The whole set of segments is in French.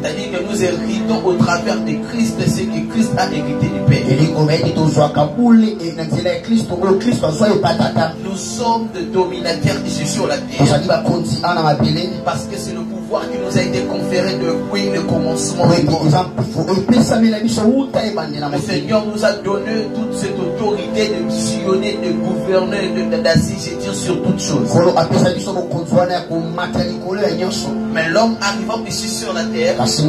C'est-à-dire que nous héritons au travers de Christ ce que Christ a hérité du Père. Nous sommes des dominateurs ici sur la terre. Parce que c'est le pouvoir qui nous a été conféré depuis le commencement du monde. Le Seigneur nous a donné toute cette autorité de missionner, de gouverner, d'assister sur toutes choses. Mais l'homme arrivant ici sur la terre n'arrive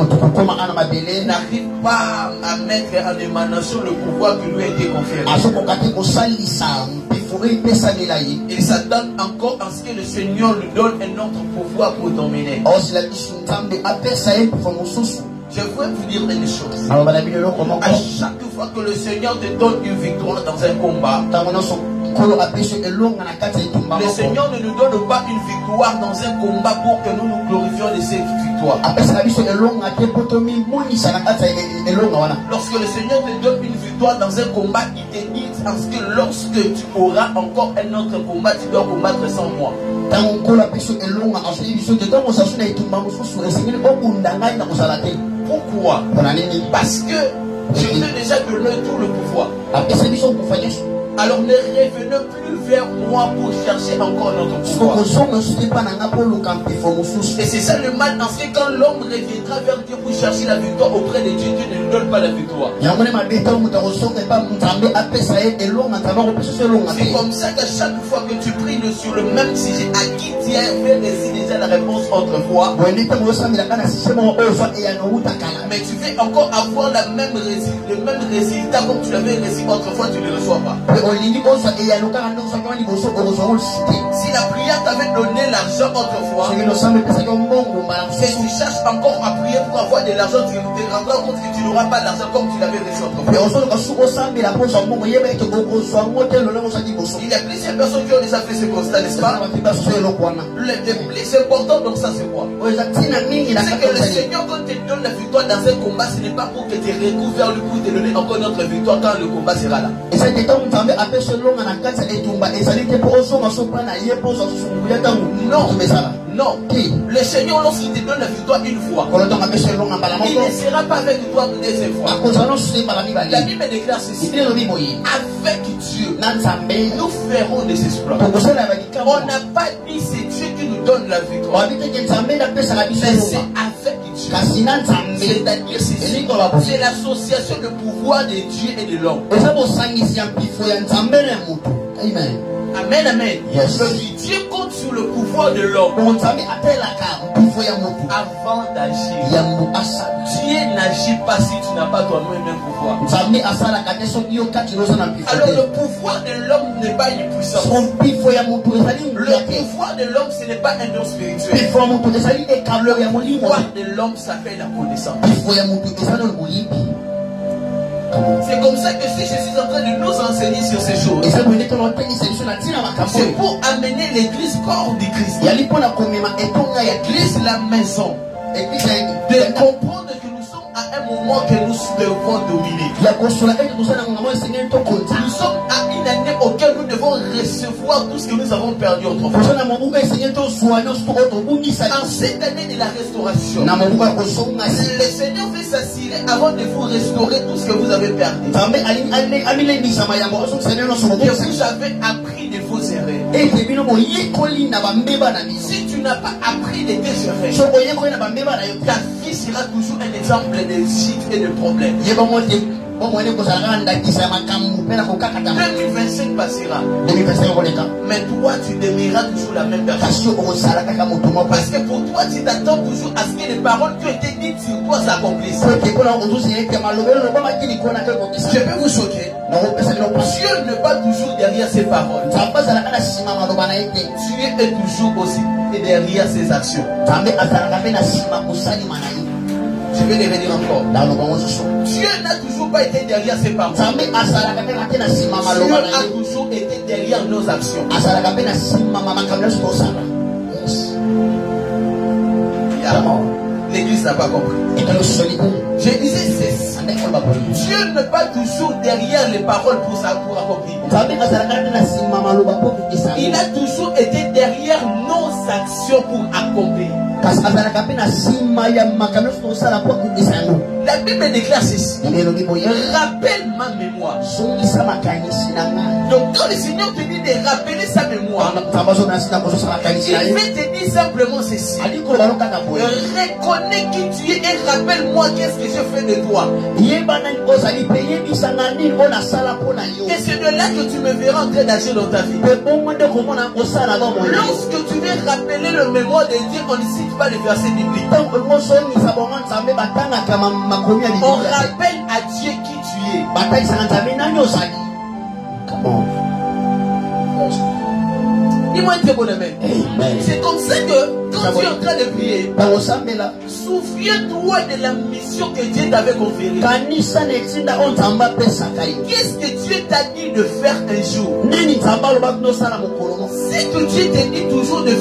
pas à mettre en émanation le pouvoir qui lui a été conféré. Il s'attend encore à ce que le Seigneur lui donne un autre pouvoir pour dominer. Je voudrais vous dire une chose. À chaque fois que le Seigneur te donne une victoire dans un combat, le Seigneur ne nous donne pas une victoire dans un combat pour que nous nous glorifions de cette victoire. Lorsque le Seigneur te donne une victoire dans un combat, il te dit parce que lorsque tu auras encore un autre combat, tu dois combattre sans moi. Pourquoi? Parce que je t'ai déjà donné tout le pouvoir. Alors ne revenez plus vers moi pour chercher encore notre pouvoir. Et c'est ça le mal, en ce que quand l'homme reviendra vers Dieu pour chercher la victoire auprès de Dieu, Dieu ne lui donne pas la victoire. C'est comme ça qu'à chaque fois que tu pries sur le même sujet, à qui Dieu fait déjà la réponse autrefois, mais tu veux encore avoir le même résultat comme tu l'avais reçu autrefois, tu ne le reçois pas. Si la prière t'avait donné l'argent autrefois, et tu cherches encore à prier pour avoir de l'argent, tu te rendras compte que tu n'auras pas d'argent comme tu l'avais reçu autrefois. Il y a plusieurs personnes qui ont déjà fait ce constat, n'est-ce pas? Le plus important, donc ça c'est quoi? C'est que le Seigneur, quand te donne la victoire dans un combat, ce n'est pas pour que tu recouvres vers le coup de te donner encore notre victoire quand le combat sera là. Non, le Seigneur, lorsqu'il te donne la victoire une fois, il ne sera pas avec toi une deuxième fois. La Bible déclare ceci: avec Dieu, nous ferons des exploits. On n'a pas dit c'est Dieu qui nous donne la victoire, mais c'est avec Dieu. C'est-à-dire c'est l'association de pouvoir de Dieu et de l'homme. Amen. Amen, amen. Yes. Dieu compte sur le pouvoir de l'homme avant d'agir. Dieu n'agit pas si tu n'as pas toi-même un pouvoir. Alors le pouvoir de l'homme n'est pas une puissance. Le pouvoir de l'homme, ce n'est pas un don spirituel. Le pouvoir de l'homme s'appelle la connaissance. C'est comme ça que si je suis en train de nous enseigner sur ces choses, c'est pour amener l'église corps du Christ, l'église la maison, de comprendre que nous sommes à un moment que nous devons dominer. Nous sommes à une année auquel nous devons recevoir tout ce que nous avons perdu autrefois. En cette année de la restauration, le Seigneur veut s'assurer avant de vous restaurer tout ce que vous avez perdu, que vous avez appris de vos erreurs. Si tu n'as pas appris de tes erreurs, ta vie sera toujours un exemple de chute et de problème. 2025 passera, mais toi tu demeureras toujours la même personne. Parce que pour toi tu t'attends toujours à ce que les paroles qui ont été dites sur toi s'accomplissent. Je vais vous choquer. Dieu n'est pas toujours derrière ses paroles. Dieu est toujours aussi derrière ses actions. Je vais revenir encore. Dieu n'a toujours pas été derrière ses paroles. Dieu a toujours été derrière nos actions. L'église n'a pas compris. Je disais ceci. Dieu n'est pas toujours derrière les paroles pour accomplir. Il a toujours été derrière nos actions pour accomplir. La Bible déclare ceci. Rappelle ma mémoire. Donc quand le Seigneur te dit de rappeler sa mémoire, il fait te dire simplement ceci. Reconnais qui tu es et rappelle-moi qu'est-ce que je fais de toi. Et c'est de là que tu me verras en train d'agir dans ta vie. Lorsque tu veux rappeler le mémoire de Dieu, on ne cite pas les versets bibliques. On rappelle à Dieu qui tu es. Dis-moi un très bon amen. C'est comme ça que quand tu es en train de prier, souviens-toi de la mission que Dieu t'avait conférée. Qu'est-ce que Dieu t'a dit de faire un jour? Si que Dieu te dit toujours de faire